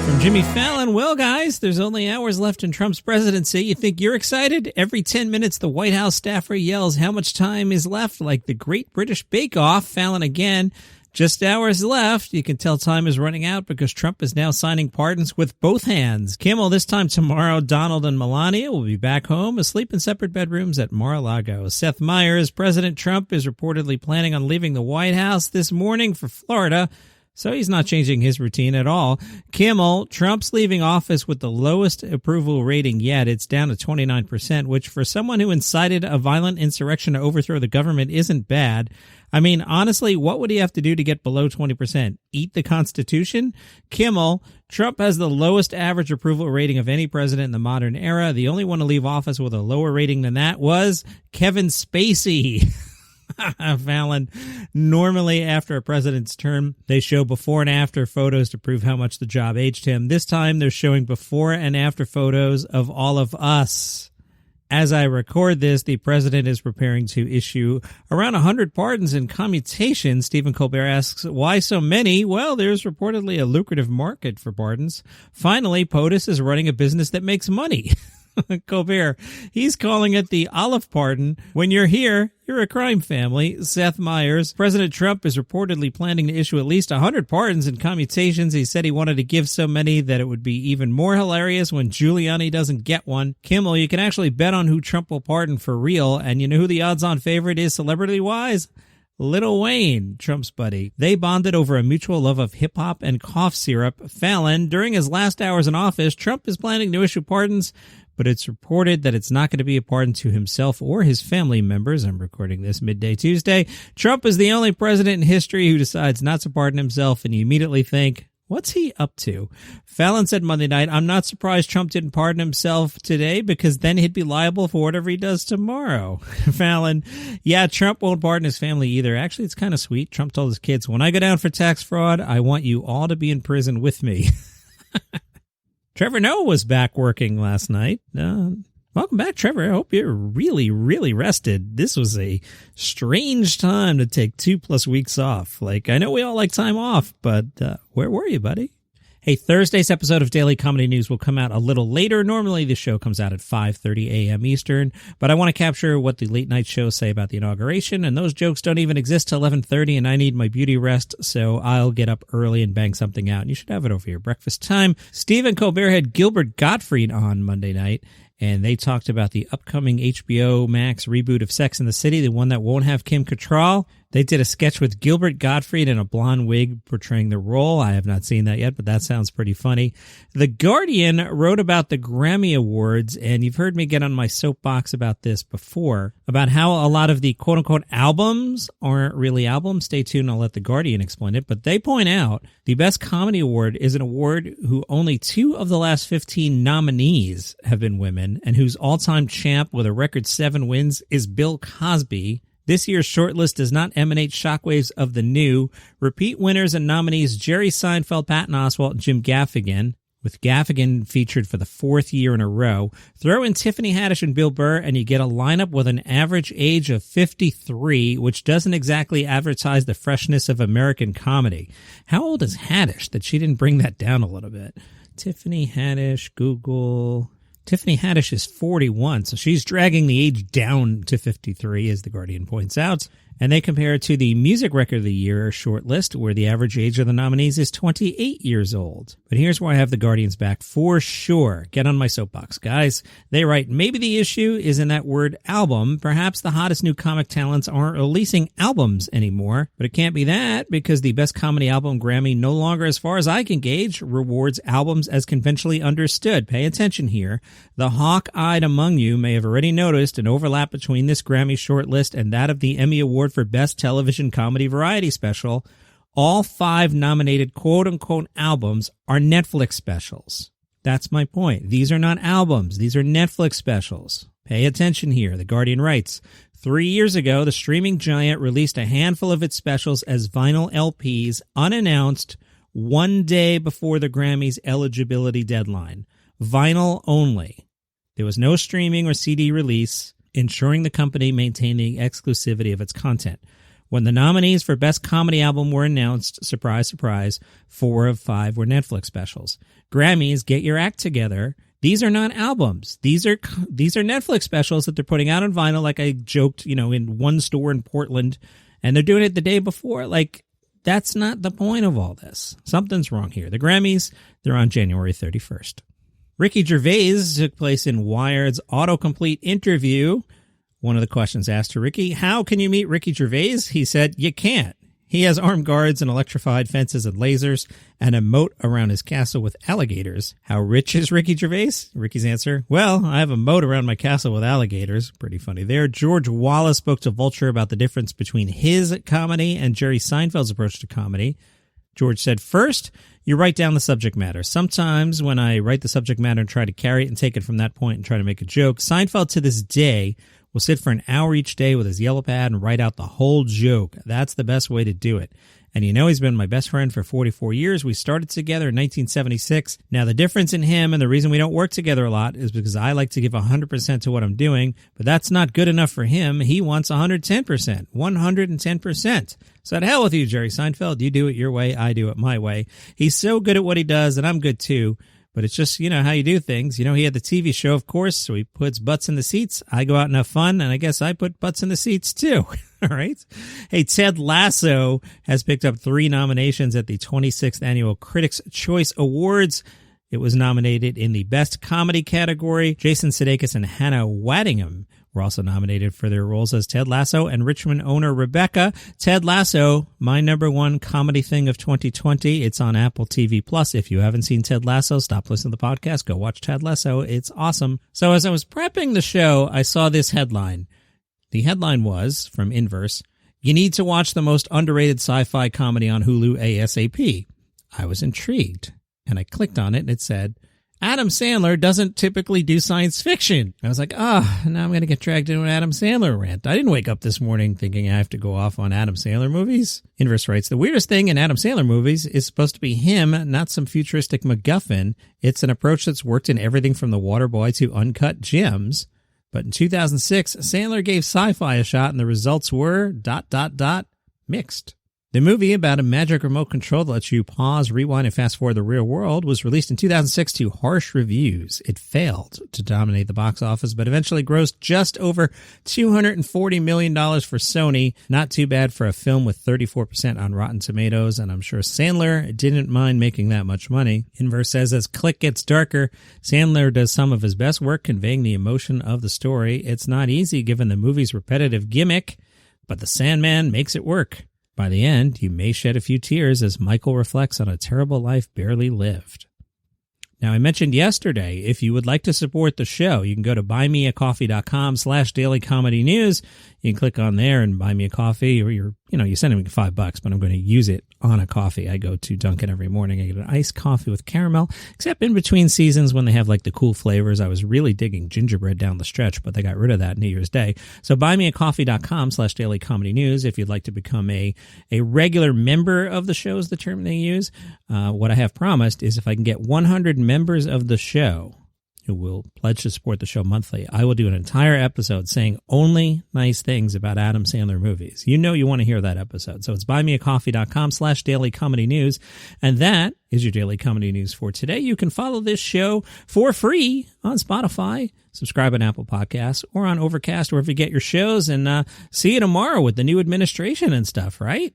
From Jimmy Fallon, well, guys, there's only hours left in Trump's presidency. You think you're excited? Every 10 minutes, the White House staffer yells how much time is left, like the Great British Bake Off. Fallon again. Just hours left. You can tell time is running out because Trump is now signing pardons with both hands. Kimmel, this time tomorrow, Donald and Melania will be back home, asleep in separate bedrooms at Mar-a-Lago. Seth Myers, President Trump is reportedly planning on leaving the White House this morning for Florida, so he's not changing his routine at all. Kimmel, Trump's leaving office with the lowest approval rating yet. It's down to 29%, which for someone who incited a violent insurrection to overthrow the government isn't bad. I mean, honestly, what would he have to do to get below 20%? Eat the Constitution? Kimmel, Trump has the lowest average approval rating of any president in the modern era. The only one to leave office with a lower rating than that was Kevin Spacey. Fallon, normally after a president's term, they show before and after photos to prove how much the job aged him. This time, they're showing before and after photos of all of us. As I record this, the president is preparing to issue around 100 pardons and commutations. Stephen Colbert asks, why so many? Well, there's reportedly a lucrative market for pardons. Finally, POTUS is running a business that makes money. Colbert, he's calling it the olive pardon. When you're here, you're a crime family. Seth Myers, President Trump is reportedly planning to issue at least 100 pardons and commutations. He said he wanted to give so many that it would be even more hilarious when Giuliani doesn't get one. Kimmel, you can actually bet on who Trump will pardon for real, and you know who the odds-on favorite is celebrity-wise? Lil Wayne, Trump's buddy. They bonded over a mutual love of hip-hop and cough syrup. Fallon, during his last hours in office, Trump is planning to issue pardons, but it's reported that it's not going to be a pardon to himself or his family members. I'm recording this midday Tuesday. Trump is the only president in history who decides not to pardon himself, and you immediately think, what's he up to? Fallon said Monday night, I'm not surprised Trump didn't pardon himself today because then he'd be liable for whatever he does tomorrow. Fallon, yeah, Trump won't pardon his family either. Actually, it's kind of sweet. Trump told his kids, when I go down for tax fraud, I want you all to be in prison with me. Trevor Noah was back working last night. Welcome back, Trevor. I hope you're really, really rested. This was a strange time to take 2+ weeks off. Like, I know we all like time off, but where were you, buddy? Hey, Thursday's episode of Daily Comedy News will come out a little later. Normally, the show comes out at 5:30 a.m. Eastern, but I want to capture what the late night shows say about the inauguration, and those jokes don't even exist till 11:30, and I need my beauty rest, so I'll get up early and bang something out, and you should have it over your breakfast time. Stephen Colbert had Gilbert Gottfried on Monday night, and they talked about the upcoming HBO Max reboot of Sex and the City, the one that won't have Kim Cattrall. They did a sketch with Gilbert Gottfried in a blonde wig portraying the role. I have not seen that yet, but that sounds pretty funny. The Guardian wrote about the Grammy Awards, and you've heard me get on my soapbox about this before, about how a lot of the quote-unquote albums aren't really albums. Stay tuned, I'll let the Guardian explain it. But they point out the Best Comedy Award is an award who only 2 of the last 15 nominees have been women, and whose all-time champ with a record 7 wins is Bill Cosby. This year's shortlist does not emanate shockwaves of the new. Repeat winners and nominees Jerry Seinfeld, Patton Oswalt, and Jim Gaffigan, with Gaffigan featured for the 4th year in a row. Throw in Tiffany Haddish and Bill Burr, and you get a lineup with an average age of 53, which doesn't exactly advertise the freshness of American comedy. How old is Haddish that she didn't bring that down a little bit? Tiffany Haddish, Google. Tiffany Haddish is 41, so she's dragging the age down to 53, as the Guardian points out. And they compare it to the Music Record of the Year shortlist, where the average age of the nominees is 28 years old. But here's where I have the Guardian's back for sure. Get on my soapbox, guys. They write, maybe the issue is in that word album. Perhaps the hottest new comic talents aren't releasing albums anymore. But it can't be that, because the Best Comedy Album Grammy no longer, as far as I can gauge, rewards albums as conventionally understood. Pay attention here. The hawk-eyed among you may have already noticed an overlap between this Grammy shortlist and that of the Emmy Award for Best Television Comedy Variety Special. All 5 nominated quote-unquote albums are Netflix specials. That's my point. These are not albums. These are Netflix specials. Pay attention here. The Guardian writes, 3 years ago, the streaming giant released a handful of its specials as vinyl LPs, unannounced, one day before the Grammys' eligibility deadline. Vinyl only. There was no streaming or CD release, ensuring the company maintained the exclusivity of its content. When the nominees for Best Comedy Album were announced, surprise, surprise, 4 of 5 were Netflix specials. Grammys, get your act together. These are not albums. These are Netflix specials that they're putting out on vinyl, like I joked, in one store in Portland, and they're doing it the day before. Like, that's not the point of all this. Something's wrong here. The Grammys, they're on January 31st. Ricky Gervais took place in Wired's autocomplete interview. One of the questions asked to Ricky, how can you meet Ricky Gervais? He said, you can't. He has armed guards and electrified fences and lasers and a moat around his castle with alligators. How rich is Ricky Gervais? Ricky's answer, well, I have a moat around my castle with alligators. Pretty funny there. George Wallace spoke to Vulture about the difference between his comedy and Jerry Seinfeld's approach to comedy. George said, first, you write down the subject matter. Sometimes when I write the subject matter and try to carry it and take it from that point and try to make a joke, Seinfeld to this day will sit for an hour each day with his yellow pad and write out the whole joke. That's the best way to do it. And he's been my best friend for 44 years. We started together in 1976. Now, the difference in him and the reason we don't work together a lot is because I like to give 100% to what I'm doing, but that's not good enough for him. He wants 110%, 110%. So to hell with you, Jerry Seinfeld. You do it your way. I do it my way. He's so good at what he does, and I'm good too. But it's just, how you do things. He had the TV show, of course, so he puts butts in the seats. I go out and have fun, and I guess I put butts in the seats too. All right? Hey, Ted Lasso has picked up 3 nominations at the 26th Annual Critics' Choice Awards. It was nominated in the Best Comedy category. Jason Sudeikis and Hannah Waddingham were also nominated for their roles as Ted Lasso and Richmond owner Rebecca. Ted Lasso, my number 1 comedy thing of 2020. It's on Apple TV Plus. If you haven't seen Ted Lasso, stop listening to the podcast. Go watch Ted Lasso. It's awesome. So as I was prepping the show, I saw this headline. The headline was, from Inverse, you need to watch the most underrated sci-fi comedy on Hulu ASAP. I was intrigued, and I clicked on it, and it said, Adam Sandler doesn't typically do science fiction. I was like, now I'm going to get dragged into an Adam Sandler rant. I didn't wake up this morning thinking I have to go off on Adam Sandler movies. Inverse writes, the weirdest thing in Adam Sandler movies is supposed to be him, not some futuristic MacGuffin. It's an approach that's worked in everything from The Waterboy to Uncut Gems. But in 2006, Sandler gave sci-fi a shot, and the results were ... mixed. The movie about a magic remote control that lets you pause, rewind, and fast-forward the real world was released in 2006 to harsh reviews. It failed to dominate the box office, but eventually grossed just over $240 million for Sony. Not too bad for a film with 34% on Rotten Tomatoes, and I'm sure Sandler didn't mind making that much money. Inverse says, as Click gets darker, Sandler does some of his best work conveying the emotion of the story. It's not easy given the movie's repetitive gimmick, but the Sandman makes it work. By the end, you may shed a few tears as Michael reflects on a terrible life barely lived. Now, I mentioned yesterday, if you would like to support the show, you can go to buymeacoffee.com/dailycomedynews. You can click on there and buy me a coffee, or you send me $5, but I'm going to use it on a coffee. I go to Dunkin' every morning. I get an iced coffee with caramel, except in between seasons when they have like the cool flavors. I was really digging gingerbread down the stretch, but they got rid of that New Year's Day. So buymeacoffee.com/dailycomedynews if you'd like to become a regular member of the show is the term they use. What I have promised is if I can get 100 members of the show who will pledge to support the show monthly, I will do an entire episode saying only nice things about Adam Sandler movies. You want to hear that episode. So it's buymeacoffee.com/dailycomedynews. And that is your daily comedy news for today. You can follow this show for free on Spotify, subscribe on Apple Podcasts, or on Overcast, wherever you get your shows. And see you tomorrow with the new administration and stuff, right?